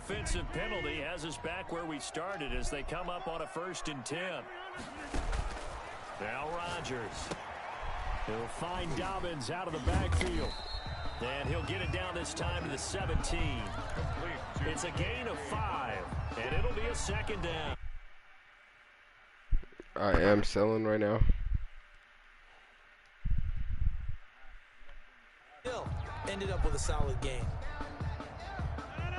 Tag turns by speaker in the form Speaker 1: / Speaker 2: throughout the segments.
Speaker 1: offensive penalty has us back where we started as they come up on a 1st and 10. Now Rodgers. He'll find Dobbins out of the backfield. And he'll get it down this time to the 17. It's a gain of 5, and it'll be a 2nd down.
Speaker 2: I am selling right now.
Speaker 3: Hill ended up with a solid game.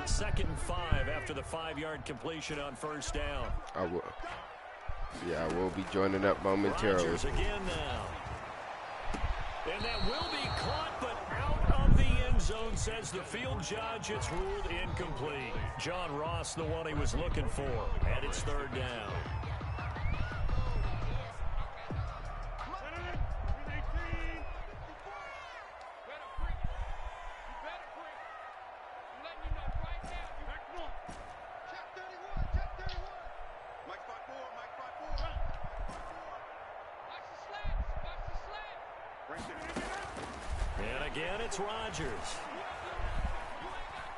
Speaker 1: 2nd and 5 after the 5-yard completion on 1st down.
Speaker 2: I will be joining up momentarily.
Speaker 1: Rodgers again now. And that will be caught, but out of the end zone, says the field judge. It's ruled incomplete. John Ross, the one he was looking for, and it's 3rd down. And again, it's Rodgers.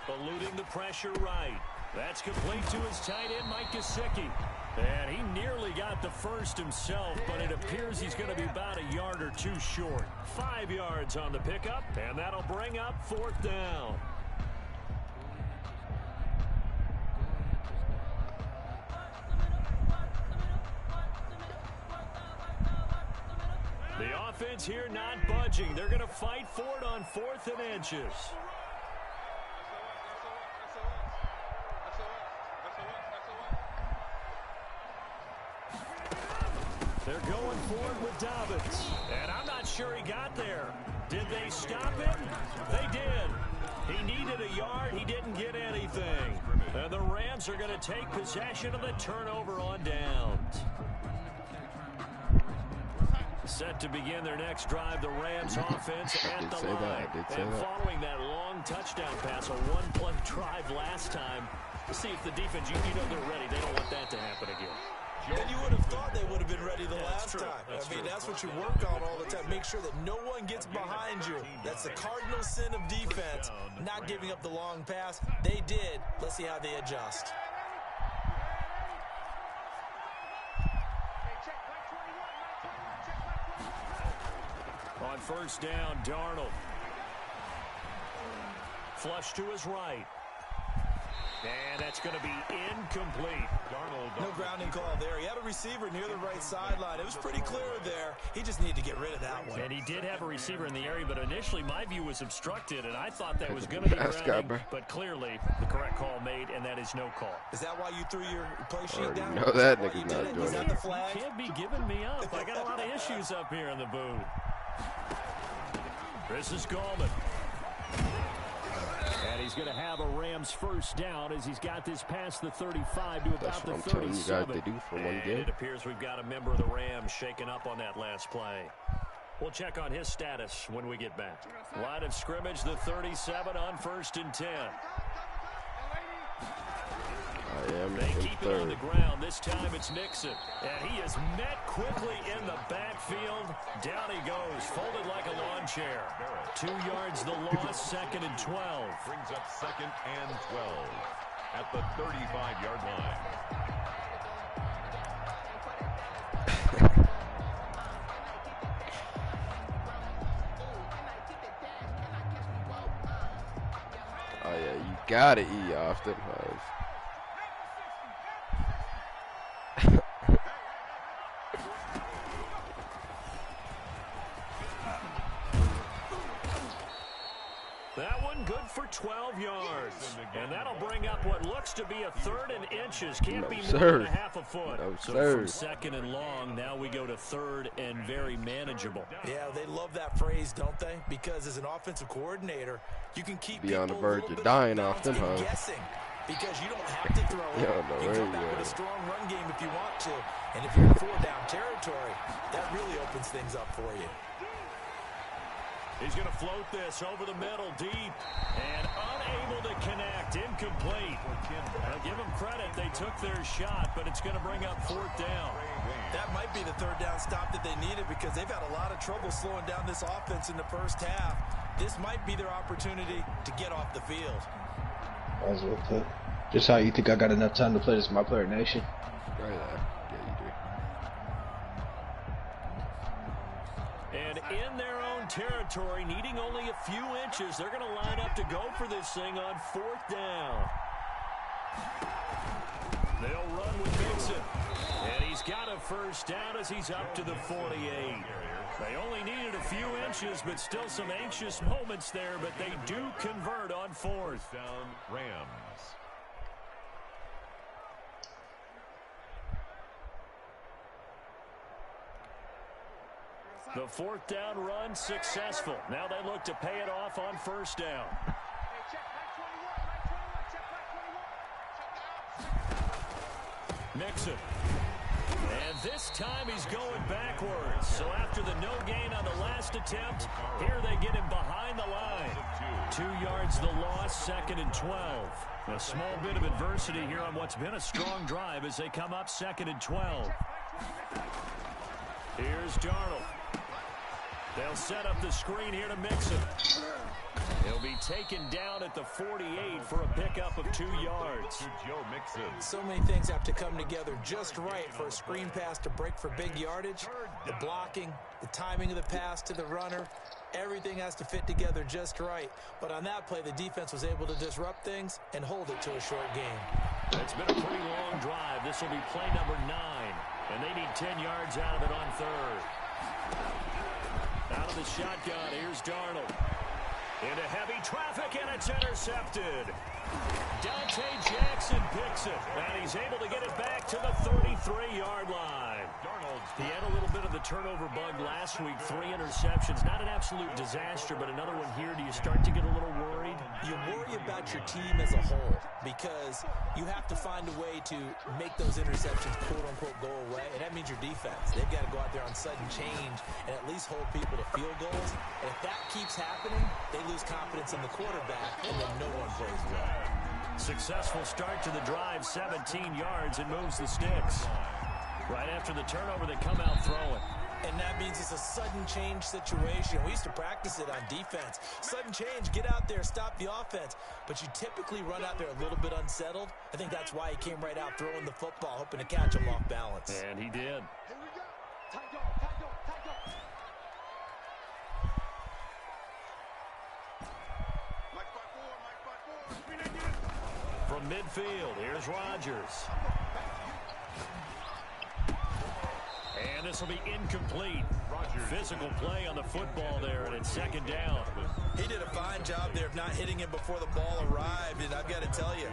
Speaker 1: Eluding the pressure right. That's complete to his tight end, Mike Gesicki. And he nearly got the first himself, but it appears he's going to be about a yard or 2 short. 5 yards on the pickup, and that'll bring up 4th down. The offense here not budging. They're going to fight for it on 4th and inches. They're going for it with Dobbins. And I'm not sure he got there. Did they stop him? They did. He needed a yard. He didn't get anything. And the Rams are going to take possession of the turnover on downs. Set to begin their next drive, the Rams offense at the line. And following that long touchdown pass, a 1-play drive last time, to see if the defense, you know they're ready. They don't want that to happen again.
Speaker 3: And you would have thought they would have been ready the last time. That's what you work on all the time. Make sure that no one gets behind you. That's the cardinal sin of defense, not giving up the long pass. They did. Let's see how they adjust.
Speaker 1: On 1st down, Darnold. Flush to his right. And that's going to be incomplete.
Speaker 3: No grounding call there. He had a receiver near the right sideline. It was pretty clear there. He just needed to get rid of that one.
Speaker 1: And he did have a receiver in the area, but initially my view was obstructed, and I thought that was going to be grounding. But clearly, the correct call made, and that is no call.
Speaker 3: Is that why you threw your play sheet down?
Speaker 2: No, that nigga's not doing it.
Speaker 3: The flag?
Speaker 1: You can't be giving me up. I got a lot of issues up here in the booth. This is Gallman. And he's going to have a Rams 1st down as he's got this past the 35 to about the 37. That's what I'm telling you guys to do for one game. It appears we've got a member of the Rams shaken up on that last play. We'll check on his status when we get back. Line of scrimmage, the 37 on 1st and 10. They keep it on the ground. This time it's Nixon. And he is met quickly in the backfield. Down he goes, folded like a lawn chair. 2 yards the loss, 2nd and 12.
Speaker 4: Brings up 2nd and 12 at the 35-yard line.
Speaker 2: Oh, yeah, you gotta eat off them hoes.
Speaker 1: That one good for 12 yards. And that'll bring up what looks to be a 3rd and inches. Can't be more than a half a foot. So from 2nd and long, now we go to 3rd and very manageable.
Speaker 3: Yeah, they love that phrase, don't they? Because as an offensive coordinator, you can keep
Speaker 2: be on the verge of dying off them, huh?
Speaker 3: Guessing, because you don't have to throw it. You come back with a strong run game if you want to. And if you're in 4-down territory, that really opens things up for you.
Speaker 1: He's going to float this over the middle, deep, and unable to connect, incomplete. I'll give them credit. They took their shot, but it's going to bring up 4th down.
Speaker 3: That might be the 3rd down stop that they needed because they've had a lot of trouble slowing down this offense in the first half. This might be their opportunity to get off the field.
Speaker 5: Just how you think I got enough time to play this My Player Nation?
Speaker 2: Oh, yeah.
Speaker 1: And in their own territory, needing only a few inches, they're going to line up to go for this thing on 4th down. They'll run with Mixon. And he's got a first down as he's up to the 48. They only needed a few inches, but still some anxious moments there, but they do convert on 4th
Speaker 4: down. Rams.
Speaker 1: The 4th down run successful. Now they look to pay it off on 1st down. Mixon. And this time he's going backwards. So after the no gain on the last attempt, here they get him behind the line. 2 yards the loss, 2nd and 12. A small bit of adversity here on what's been a strong drive as they come up 2nd and 12. Here's Darnold. They'll set up the screen here to Mixon. He'll be taken down at the 48 for a pickup of 2 yards.
Speaker 4: Joe Mixon.
Speaker 3: So many things have to come together just right for a screen pass to break for big yardage. The blocking, the timing of the pass to the runner, everything has to fit together just right. But on that play, the defense was able to disrupt things and hold it to a short game.
Speaker 1: It's been a pretty long drive. This will be play number 9. And they need 10 yards out of it on 3rd. Out of the shotgun, here's Darnold. Into heavy traffic, and it's intercepted. Dante Jackson picks it, and he's able to get it back to the 33-yard line. He had a little bit of the turnover bug last week, 3 interceptions. Not an absolute disaster, but another one here. Do you start to get a little worried?
Speaker 3: You worry about your team as a whole because you have to find a way to make those interceptions, quote-unquote, go away, and that means your defense. They've got to go out there on sudden change and at least hold people to field goals. And if that keeps happening, they lose confidence in the quarterback, and then no one plays well.
Speaker 1: Successful start to the drive, 17 yards, and moves the sticks. Right after the turnover, they come out throwing.
Speaker 3: And that means it's a sudden change situation. We used to practice it on defense. Sudden change, get out there, stop the offense. But you typically run out there a little bit unsettled. I think that's why he came right out throwing the football, hoping to catch him off balance.
Speaker 1: And he did. From midfield, here's Rodgers. And this will be incomplete. Physical play on the football there, and it's 2nd down.
Speaker 3: He did a fine job there of not hitting him before the ball arrived, and I've got to tell you,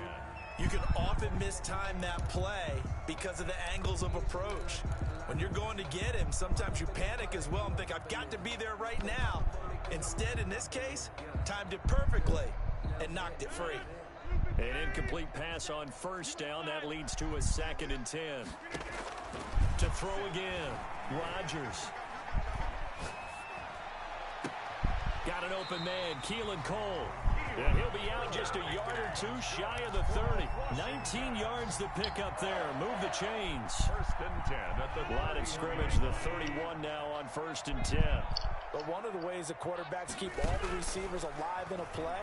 Speaker 3: you can often mistime that play because of the angles of approach. When you're going to get him, sometimes you panic as well and think, I've got to be there right now. Instead, in this case, timed it perfectly and knocked it free.
Speaker 1: An incomplete pass on 1st down. That leads to a 2nd and 10. To throw again, Rodgers. Got an open man, Keelan Cole. And he'll be out just a yard or 2 shy of the 30. 19 yards to pick up there. Move the chains.
Speaker 4: 1st and 10 at the
Speaker 1: line of scrimmage, the 31 now on 1st and 10.
Speaker 3: But one of the ways the quarterbacks keep all the receivers alive in a play,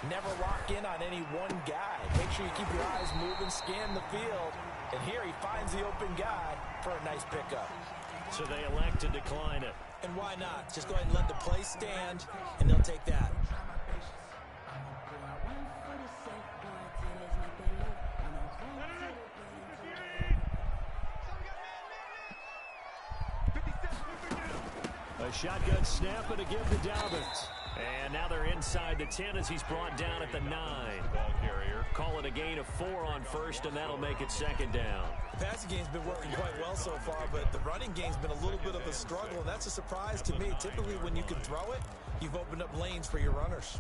Speaker 3: never lock in on any one guy. Make sure you keep your eyes moving, scan the field. And here he finds the open guy for a nice pickup.
Speaker 1: So they elect to decline it.
Speaker 3: And why not? Just go ahead and let the play stand, and they'll take that. A shotgun snap and a give to Dobbins. And now they're inside the 10 as he's brought down at the 9.
Speaker 4: Ball carrier.
Speaker 1: Call it a gain of 4 on 1st, and that'll make it 2nd down.
Speaker 3: The passing game's been working quite well so far, but the running game's been a little bit of a struggle, and that's a surprise to me. Typically, when you can throw it, you've opened up lanes for your runners.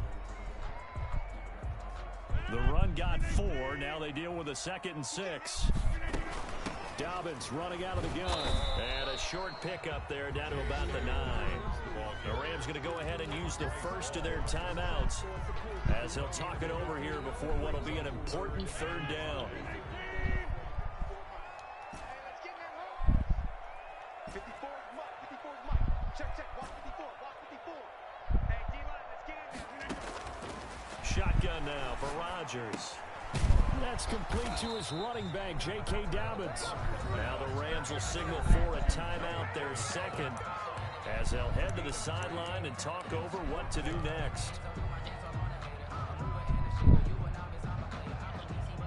Speaker 1: The run got 4. Now they deal with a 2nd and 6. Dobbins running out of the gun. And a short pickup there down to about the 9. The Rams going to go ahead and use the first of their timeouts as he'll talk it over here before what will be an important 3rd down. Shotgun now for Rodgers. That's complete to his running back, J.K. Dobbins. Now the Rams will signal for a timeout, their second, as they'll head to the sideline and talk over what to do next.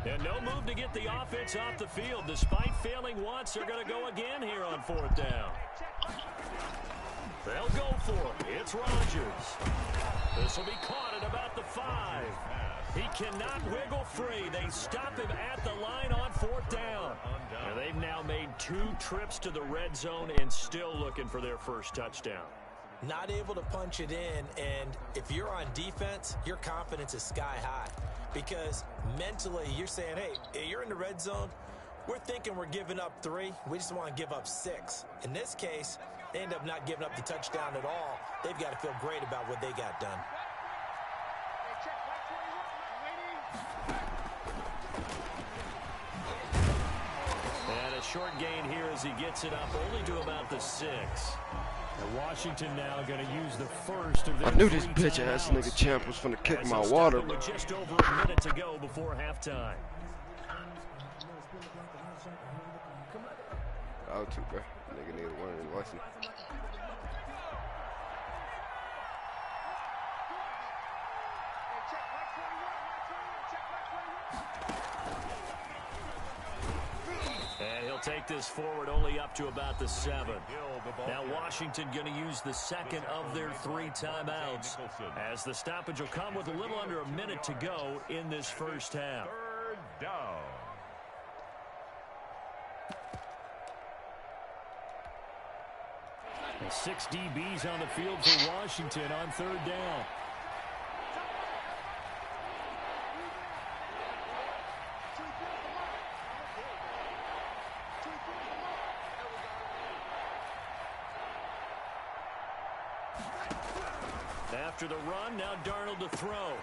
Speaker 1: And no move to get the offense off the field. Despite failing once, they're going to go again here on 4th down. They'll go for it. It's Rodgers. This will be caught at about the 5. He cannot wiggle free. They stop him at the line on 4th down. And they've now made 2 trips to the red zone and still looking for their first touchdown.
Speaker 3: Not able to punch it in, and if you're on defense, your confidence is sky high. Because mentally, you're saying, hey, you're in the red zone. We're thinking we're giving up 3. We just want to give up 6. In this case, they end up not giving up the touchdown at all. They've got to feel great about what they got done.
Speaker 1: And a short gain here as he gets it up only to about the 6. And Washington now going to use the first of their
Speaker 2: I knew this bitch-ass nigga Champ was finna kick my water.
Speaker 1: With just over a minute to go before halftime.
Speaker 2: Out too, bro. Nigga need one in Washington.
Speaker 1: And he'll take this forward only up to about the 7. Now Washington going to use the second of their 3 timeouts, as the stoppage will come with a little under a minute to go in this first half.
Speaker 4: 3rd down.
Speaker 1: And 6 DBs on the field for Washington on 3rd down. After the run, now Darnold to throw.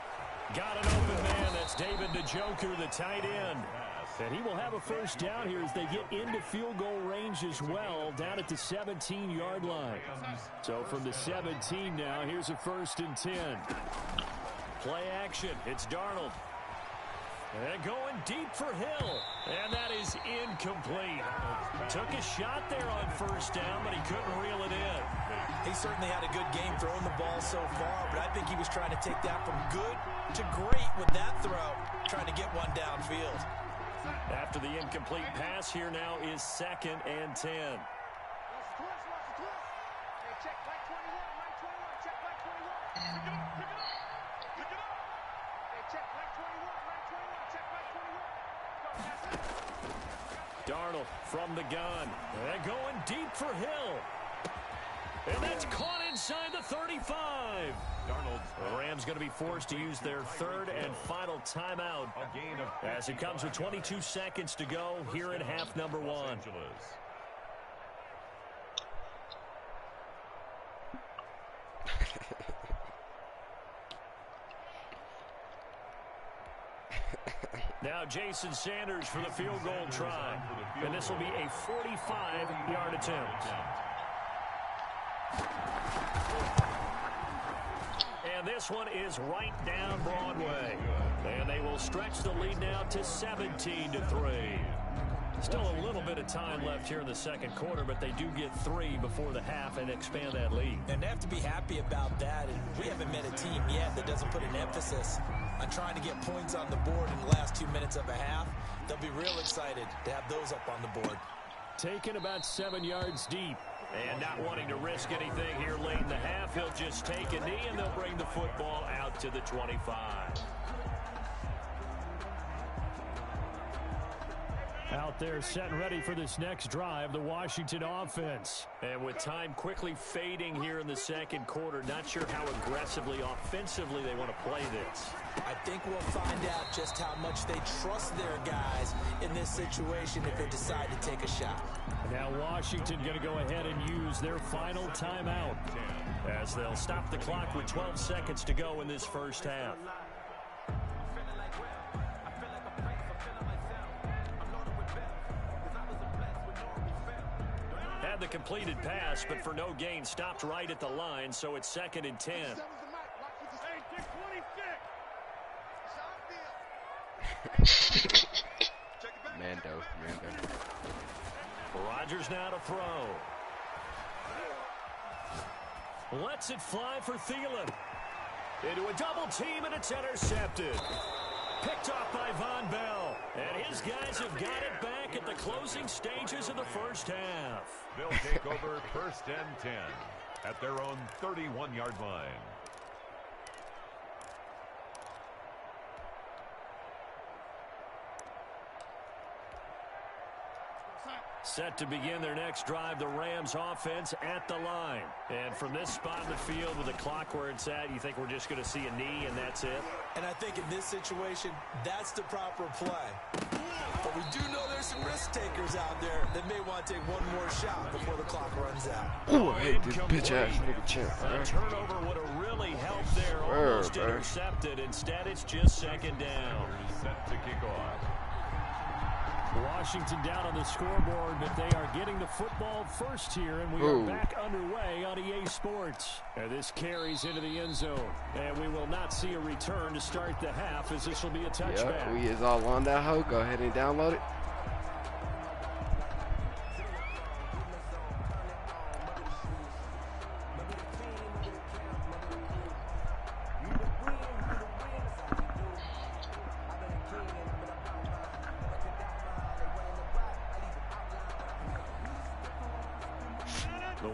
Speaker 1: Got an open man. That's David Njoku, the tight end. And he will have a first down here as they get into field goal range as well, down at the 17-yard line. So from the 17 now, here's a 1st and 10. Play action. It's Darnold. And going deep for Hill. And that is incomplete. Took a shot there on 1st down, but he couldn't reel it in.
Speaker 3: He certainly had a good game throwing the ball so far, but I think he was trying to take that from good to great with that throw, trying to get one downfield.
Speaker 1: After the incomplete pass, here now is 2nd and 10. Darnold from the gun. And going deep for Hill. And that's caught inside the 35. The Rams going to be forced to use their 3rd and final timeout as it comes with 22 seconds to go here in half number 1. Now Jason Sanders for the field goal try. And this will be a 45-yard attempt. And this one is right down Broadway. And they will stretch the lead now to 17-3. Still a little bit of time left here in the 2nd quarter, but they do get 3 before the half and expand that lead.
Speaker 3: And they have to be happy about that. And we haven't met a team yet that doesn't put an emphasis on trying to get points on the board in the last 2 minutes of a half. They'll be real excited to have those up on the board.
Speaker 1: Taken about 7 yards deep. And not wanting to risk anything here late in the half, he'll just take a knee and they'll bring the football out to the 25. Out there set and ready for this next drive, the Washington offense. And with time quickly fading here in the 2nd quarter, not sure how aggressively, offensively they want to play this.
Speaker 3: I think we'll find out just how much they trust their guys in this situation if they decide to take a shot.
Speaker 1: Now Washington going to go ahead and use their final timeout as they'll stop the clock with 12 seconds to go in this first half. Had the completed pass, but for no gain, stopped right at the line, so it's 2nd and 10.
Speaker 2: Mando.
Speaker 1: Rodgers now to throw. Lets it fly for Thielen. Into a double team, and it's intercepted. Picked off by Von Bell. And his guys have got it back at the closing stages of the first half.
Speaker 4: They'll take over 1st and 10 at their own 31-yard line.
Speaker 1: Set to begin their next drive, the Rams offense at the line. And from this spot in the field with the clock where it's at, you think we're just going to see a knee and that's it?
Speaker 3: And I think in this situation, that's the proper play. But we do know there's some risk takers out there that may want to take one more shot before the clock runs out.
Speaker 2: Oh, I hate this bitch-ass nigga champ.
Speaker 1: A turnover would have really helped there. Almost intercepted. Instead, it's just 2nd down.
Speaker 4: Set to kick off.
Speaker 1: Washington down on the scoreboard, but they are getting the football first here, and we are back underway on EA Sports. And this carries into the end zone, and we will not see a return to start the half, as this will be a touchback.
Speaker 2: Yeah, we is all on that hoe. Go ahead and download it.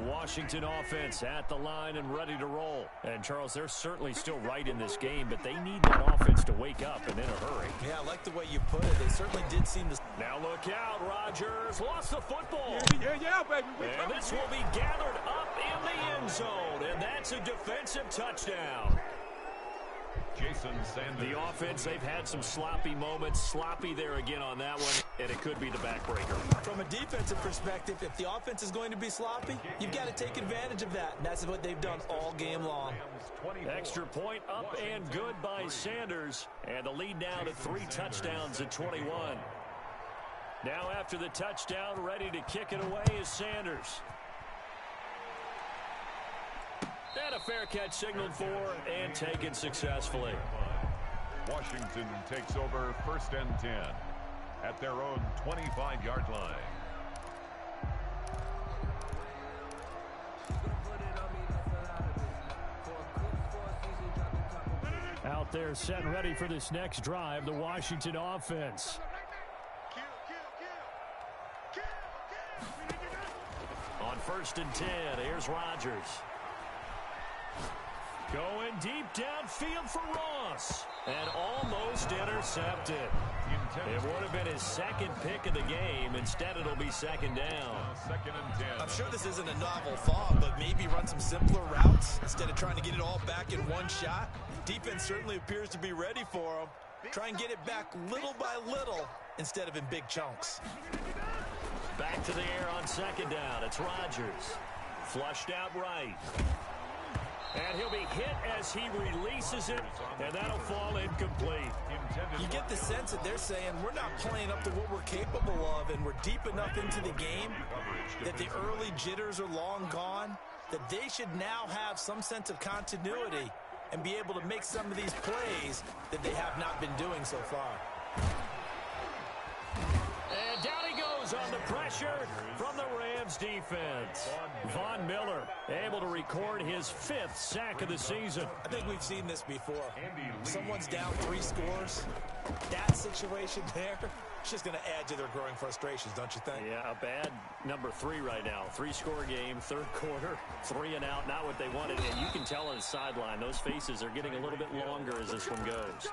Speaker 1: Washington offense at the line and ready to roll. And, Charles, they're certainly still right in this game, but they need that offense to wake up and in a hurry.
Speaker 3: Yeah, I like the way you put it. They certainly did seem to...
Speaker 1: Now look out, Rodgers lost the football.
Speaker 4: Yeah, baby.
Speaker 1: And this will be gathered up in the end zone, and that's a defensive touchdown.
Speaker 4: Jason Sanders.
Speaker 1: The offense, they've had some sloppy moments. Sloppy there again on that one, and it could be the backbreaker.
Speaker 3: From a defensive perspective, if the offense is going to be sloppy, you've got to take advantage of that. And that's what they've done all game long.
Speaker 1: Extra point up and good by Sanders. And the lead now to 3 touchdowns at 21. Now after the touchdown, ready to kick it away is Sanders. And a fair catch signaled for and taken successfully.
Speaker 4: Washington takes over 1st and 10 at their own 25-yard line.
Speaker 1: Out there set and ready for this next drive, the Washington offense. On 1st and 10, here's Rodgers. Going deep downfield for Ross. And almost intercepted. It would have been his 2nd pick of the game. Instead, it'll be 2nd down.
Speaker 4: 2nd and 10.
Speaker 3: I'm sure this isn't a novel thought, but maybe run some simpler routes instead of trying to get it all back in one shot. Defense certainly appears to be ready for him. Try and get it back little by little instead of in big chunks.
Speaker 1: Back to the air on 2nd down. It's Rodgers. Flushed out right. And he'll be hit as he releases it, and that'll fall incomplete.
Speaker 3: You get the sense that they're saying we're not playing up to what we're capable of, and we're deep enough into the game that the early jitters are long gone, that they should now have some sense of continuity and be able to make some of these plays that they have not been doing so far.
Speaker 1: And down he goes on the pressure from the Rams defense. Von Miller able to record his 5th sack of the season.
Speaker 3: I think we've seen this before. Someone's down 3 scores. That situation there, it's just going to add to their growing frustrations, don't you think?
Speaker 1: Yeah, a bad number 3 right now. 3-score game, 3rd quarter, 3 and out, not what they wanted. And you can tell on the sideline, those faces are getting a little bit longer as this one goes.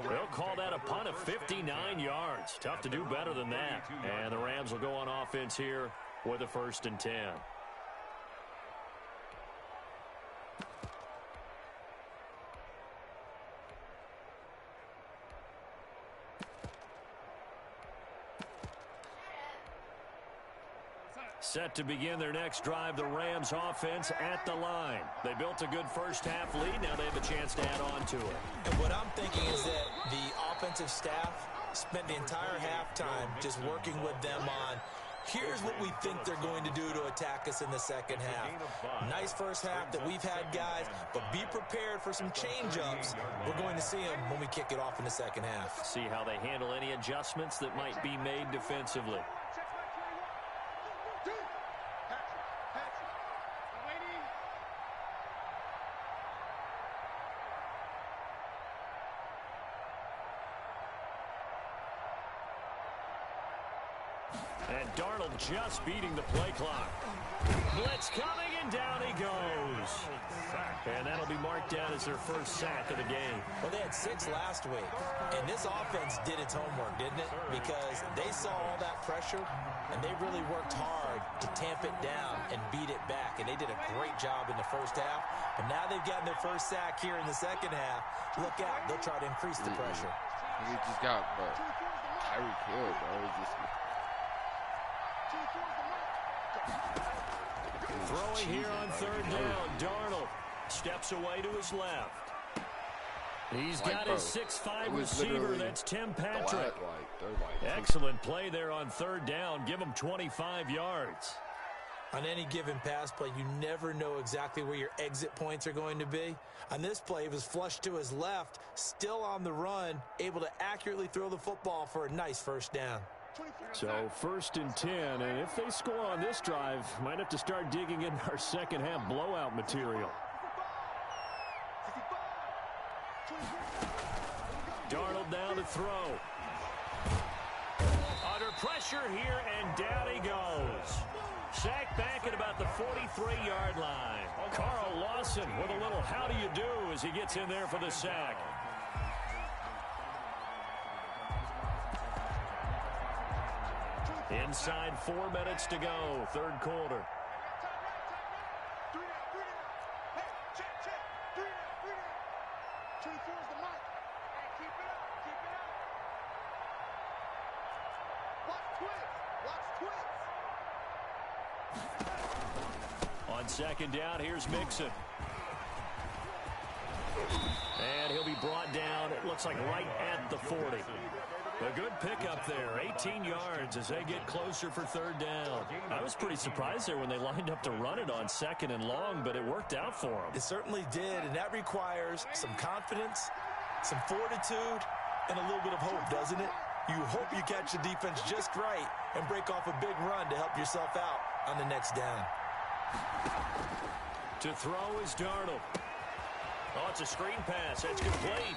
Speaker 1: They'll call that a punt of 59 yards. Tough to do better than that. And the Rams will go on offense here with a 1st and 10. Set to begin their next drive, the Rams offense at the line. They built a good first half lead. Now they have a chance to add on to it.
Speaker 3: And what I'm thinking is that the offensive staff spent the entire halftime just working with them on Here's what we think they're going to do to attack us in the second half. Nice first half that we've had, guys, but be prepared for some change-ups. We're going to see them when we kick it off in the second half.
Speaker 1: See how they handle any adjustments that might be made defensively. And Darnold just beating the play clock. Blitz coming, and down he goes. And that'll be marked down as their first sack of the game.
Speaker 3: Well, they had 6 last week, and this offense did its homework, didn't it? Because they saw all that pressure, and they really worked hard to tamp it down and beat it back. And they did a great job in the first half. But now they've gotten their first sack here in the second half. Look out. They'll try to increase the pressure.
Speaker 2: He just got Tyreek Hill, bro.
Speaker 1: Throwing here on third down. Darnold steps away to his left. He's got his 6'5" receiver. That's Tim Patrick. Excellent play there on third down. Give him 25 yards.
Speaker 3: On any given pass play, you never know exactly where your exit points are going to be. On this play, he was flushed to his left, still on the run, able to accurately throw the football for a nice first down.
Speaker 1: So 1st and 10, and if they score on this drive, might have to start digging in our second half blowout material. Darnold now to throw. Under pressure here, and down he goes. Sacked back at about the 43-yard line. Carl Lawson with a little how do you do as he gets in there for the sack. Inside 4 minutes to go, third quarter. On second down, here's Mixon. And he'll be brought down, it looks like right at the 40. A good pickup there, 18 yards as they get closer for third down. I was pretty surprised there when they lined up to run it on second and long, but it worked out for them.
Speaker 3: It certainly did, and that requires some confidence, some fortitude, and a little bit of hope, doesn't it? You hope you catch the defense just right and break off a big run to help yourself out on the next down.
Speaker 1: To throw is Darnold. Oh, it's a screen pass. That's complete.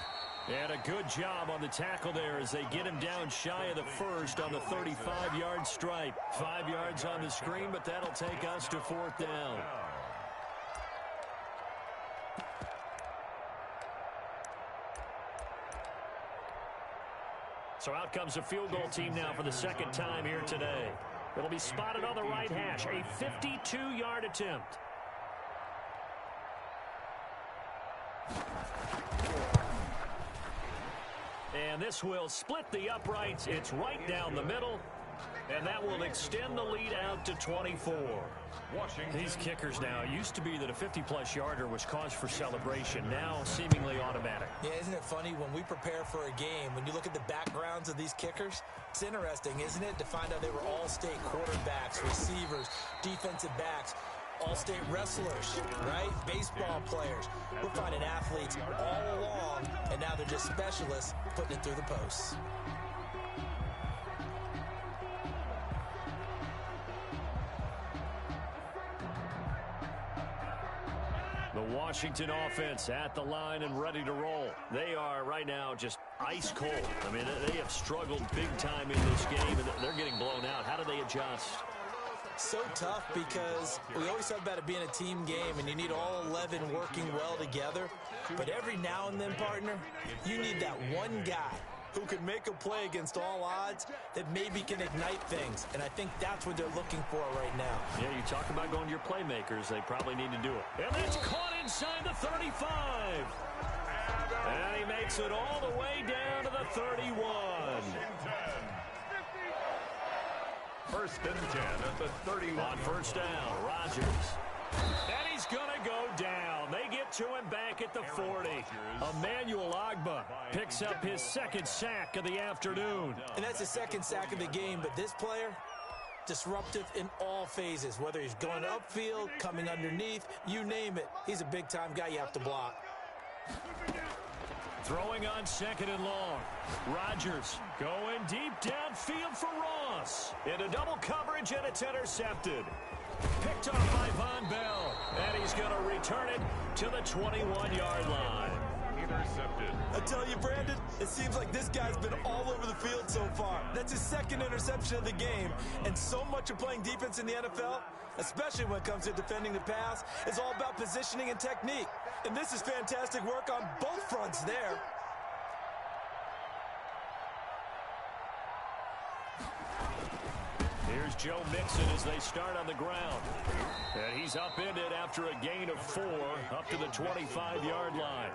Speaker 1: And a good job on the tackle there as they get him down shy of the first on the 35-yard stripe. 5 yards on the screen, but that'll take us to fourth down. So out comes a field goal team now for the second time here today. It'll be spotted on the right hash. A 52-yard attempt. And this will split the uprights. It's right down the middle. And that will extend the lead out to 24. These kickers now, it used to be that a 50-plus yarder was cause for celebration. Now seemingly automatic.
Speaker 3: Yeah, isn't it funny when we prepare for a game, when you look at the backgrounds of these kickers, it's interesting, isn't it, to find out they were all-state quarterbacks, receivers, defensive backs, all-state wrestlers, right? Baseball players. We're finding athletes all along, and now they're just specialists putting it through the posts.
Speaker 1: The Washington offense at the line and ready to roll. They are right now just ice cold. I mean, they have struggled big time in this game, and they're getting blown out. How do they adjust?
Speaker 3: So tough because we always talk about it being a team game, and you need all 11 working well together. But every now and then, partner, you need that one guy who can make a play against all odds that maybe can ignite things. And I think that's what they're looking for right now.
Speaker 1: Yeah, you talk about going to your playmakers. They probably need to do it. And that's caught inside the 35. And he makes it all the way down to the 31.
Speaker 4: First and 10 at the 31.
Speaker 1: On first down, Rodgers. And he's going to go down. They get to him back at the 40. Emmanuel Ogbah picks up his second sack of the afternoon.
Speaker 3: And that's the second sack of the game, but this player, Disruptive in all phases, whether he's going upfield, coming underneath, you name it. He's a big-time guy you have to block.
Speaker 1: Throwing on 2nd and long. Rodgers going deep downfield for Ross. Into double coverage, and it's intercepted. Picked off by Von Bell, and he's going to return it to the 21-yard line.
Speaker 4: Intercepted.
Speaker 3: I tell you, Brandon, it seems like this guy's been all over the field so far. That's his 2nd interception of the game, and so much of playing defense in the NFL, especially when it comes to defending the pass, is all about positioning and technique. And this is fantastic work on both fronts there.
Speaker 1: Here's Joe Mixon as they start on the ground. And he's upended after a gain of 4 up to the 25-yard line.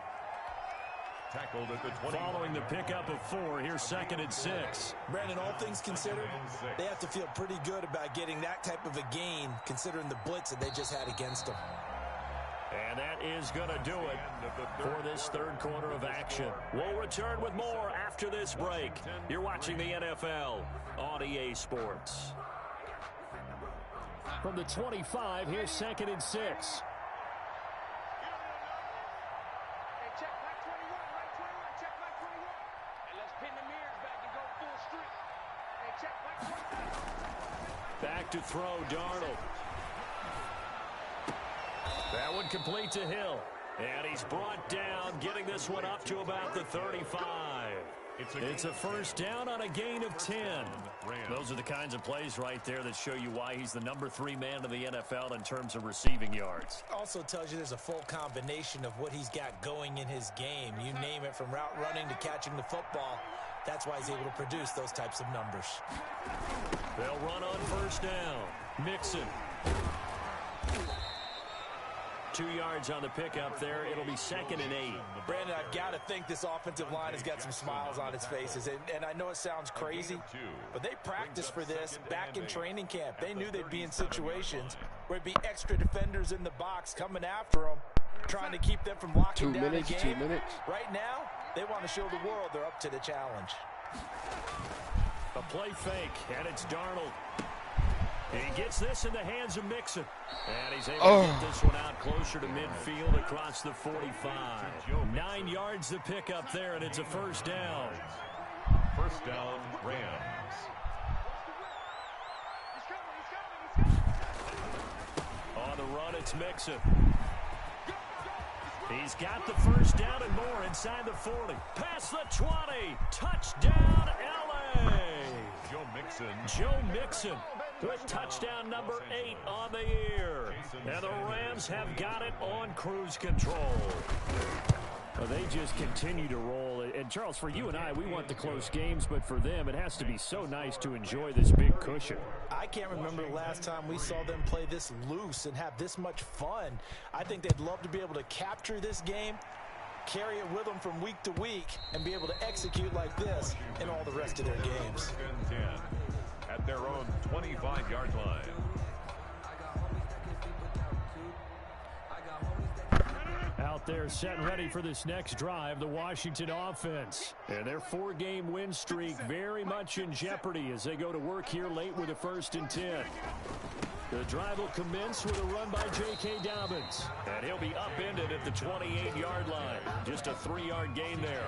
Speaker 4: Tackled at the 20.
Speaker 1: Following the pickup of 4, here's 2nd and 6.
Speaker 3: Brandon, all things considered, they have to feel pretty good about getting that type of a gain, considering the blitz that they just had against them.
Speaker 1: And that is going to do it for this 3rd quarter of action. We'll return with more after this break. You're watching the NFL on EA Sports. From the 25, here's 2nd and 6. Back to throw, Darnold. That one complete to Hill. And he's brought down, getting this one up to about the 35. It's a first down on a gain of 10. Those are the kinds of plays right there that show you why he's the number 3 man in the NFL in terms of receiving yards.
Speaker 3: Also tells you there's a full combination of what he's got going in his game. You name it, from route running to catching the football. That's why he's able to produce those types of numbers.
Speaker 1: They'll run on first down. Mixon. 2 yards on the pickup there. It'll be 2nd and 8.
Speaker 3: Brandon, I've got to think this offensive line has got some smiles on its faces. And I know it sounds crazy, but they practiced for this back in training camp. They knew they'd be in situations where it'd be extra defenders in the box coming after them, trying to keep them from locking down the game.
Speaker 2: 2 minutes.
Speaker 3: Right now, they want to show the world they're up to the challenge.
Speaker 1: A play fake, and it's Darnold. He gets this in the hands of Mixon. And he's able to get this one out closer to midfield across the 45. 9 yards to pick up there, and it's a first down.
Speaker 4: First down, Rams.
Speaker 1: On the run, it's Mixon. He's got the first down and more inside the 40. Past the 20. Touchdown, L.A. Joe Mixon with touchdown number 8 on the year. And the Rams have got it on cruise control. Well, they just continue to roll. And, Charles, for you and I, we want the close games, but for them, it has to be so nice to enjoy this big cushion.
Speaker 3: I can't remember the last time we saw them play this loose and have this much fun. I think they'd love to be able to capture this game, carry it with them from week to week, and be able to execute like this in all the rest of their games.
Speaker 4: At their own 25-yard line.
Speaker 1: Out there set and ready for this next drive, the Washington offense. And their 4-game win streak very much in jeopardy as they go to work here late with a 1st and 10. The drive will commence with a run by J.K. Dobbins. And he'll be upended at the 28-yard line. Just a 3-yard gain there.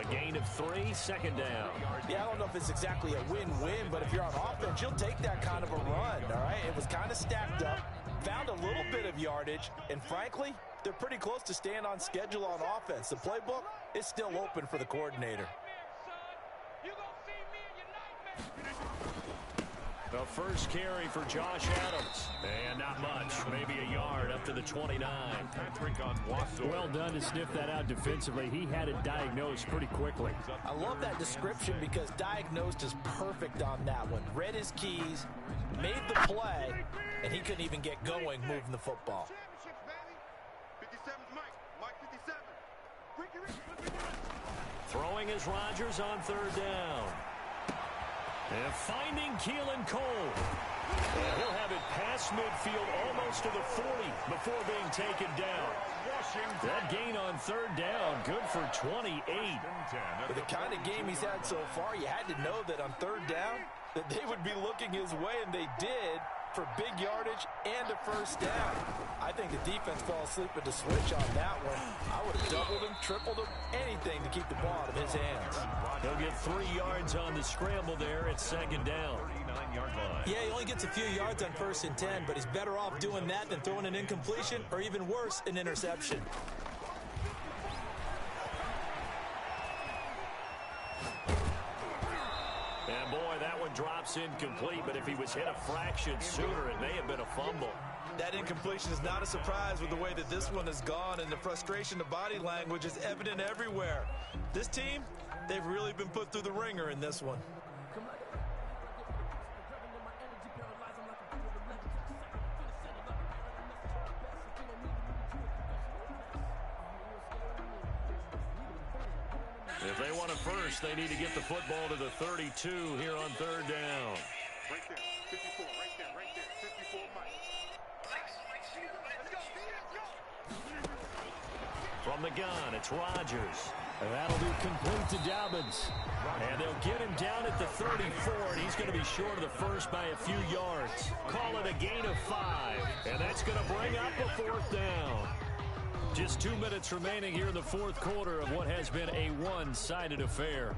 Speaker 1: A gain of 3, 2nd down.
Speaker 3: Yeah, I don't know if it's exactly a win-win, but if you're on offense, you'll take that kind of a run, all right? It was kind of stacked up, found a little bit of yardage, and frankly, they're pretty close to staying on schedule on offense. The playbook is still open for the coordinator.
Speaker 1: The first carry for Josh Adams. And not much. Maybe a yard up to the 29. Well done to sniff that out defensively. He had it diagnosed pretty quickly.
Speaker 3: I love that description because diagnosed is perfect on that one. Read his keys, made the play, and he couldn't even get going moving the football.
Speaker 1: Throwing is Rodgers on 3rd down. And finding Keelan Cole. And he'll have it past midfield almost to the 40 before being taken down. That gain on 3rd down, good for 28.
Speaker 3: With the kind of game he's had so far, you had to know that on 3rd down, that they would be looking his way, and they did, for big yardage and a first down. I think the defense fell asleep at the switch on that one. I would have doubled him, tripled him, anything to keep the ball out of his hands.
Speaker 1: He'll get 3 yards on the scramble there at second down.
Speaker 4: 39-yard line.
Speaker 3: Yeah, he only gets a few yards on 1st and 10, but he's better off doing that than throwing an incompletion or even worse, an interception.
Speaker 1: And boy, that one drops incomplete, but if he was hit a fraction sooner, it may have been a fumble.
Speaker 3: That incompletion is not a surprise with the way that this one has gone, and the frustration of body language is evident everywhere. This team, they've really been put through the ringer in this one.
Speaker 1: If they want it first, they need to get the football to the 32 here on 3rd down.
Speaker 6: Right there, 54, right there, 54, Mike.
Speaker 1: From the gun, it's Rodgers. And that'll be complete to Dobbins. And they'll get him down at the 34, and he's going to be short of the first by a few yards. Call it a gain of 5, and that's going to bring up a 4th down. Just 2 minutes remaining here in the 4th quarter of what has been a one-sided affair.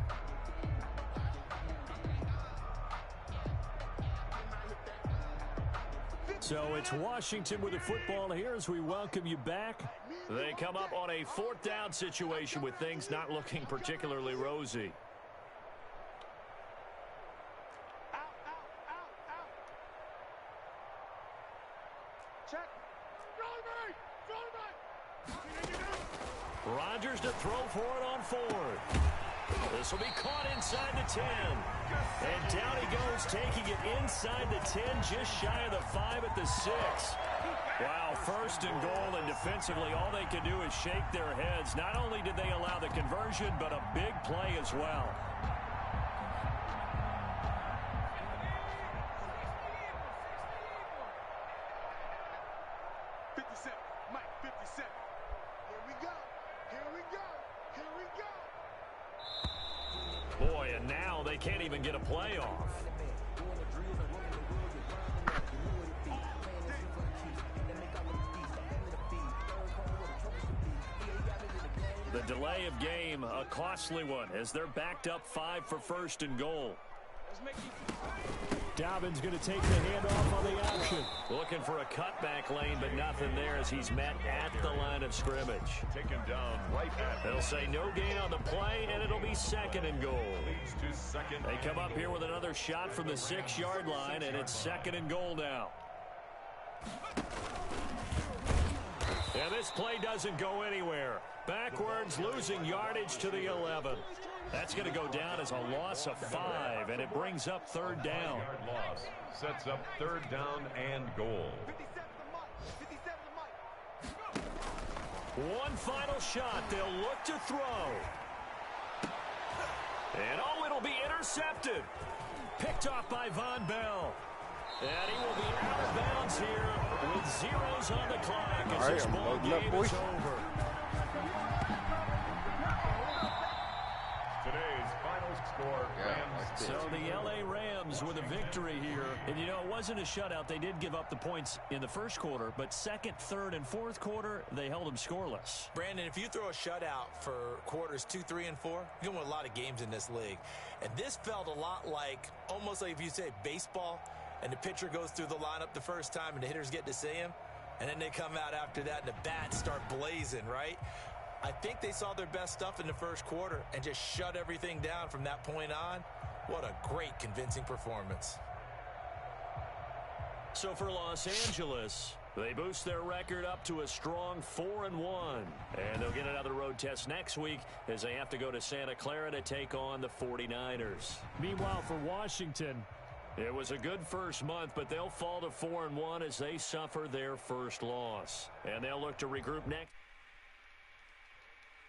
Speaker 1: So it's Washington with the football here as we welcome you back. They come up on a 4th down situation with things not looking particularly rosy. Rodgers to throw for it on 4th. This will be caught inside the 10. And down he goes, taking it inside the 10, just shy of the 5 at the 6. Wow, 1st and goal, and defensively all they can do is shake their heads. Not only did they allow the conversion, but a big play as well. Boy, and now they can't even get a play off. The delay of game, a costly one, as they're backed up 5 for 1st and goal. Dobbins going to take the handoff on the option. Looking for a cutback lane, but nothing there as he's met at the line of scrimmage.
Speaker 4: Take him down right at.
Speaker 1: They'll say no gain on the play, and it'll be 2nd and goal.
Speaker 4: Leads to 2nd.
Speaker 1: They come up here with another shot from the 6-yard line, and it's 2nd and goal now. And this play doesn't go anywhere. Backwards, losing yardage to the 11. That's going to go down as a loss of 5, and it brings up 3rd down.
Speaker 4: 5-yard loss sets up 3rd down and goal.
Speaker 1: One final shot. They'll look to throw. And oh, it'll be intercepted. Picked off by Von Bell. And he will be out of bounds here with zeros on the clock as this ball game is over.
Speaker 4: Today's final score, Rams.
Speaker 1: So the L.A. Rams with a victory here. And, you know, it wasn't a shutout. They did give up the points in the 1st quarter, but 2nd, 3rd, and 4th quarter, they held them scoreless.
Speaker 3: Brandon, if you throw a shutout for quarters 2, 3, and 4, you're going to win a lot of games in this league. And this felt a lot like, almost like if you say baseball, and the pitcher goes through the lineup the first time and the hitters get to see him, and then they come out after that and the bats start blazing, right? I think they saw their best stuff in the 1st quarter and just shut everything down from that point on. What a great, convincing performance.
Speaker 1: So for Los Angeles, they boost their record up to a strong 4-1. And they'll get another road test next week as they have to go to Santa Clara to take on the 49ers. Meanwhile, for Washington, it was a good first month, but they'll fall to 4-1 as they suffer their first loss. And they'll look to regroup next.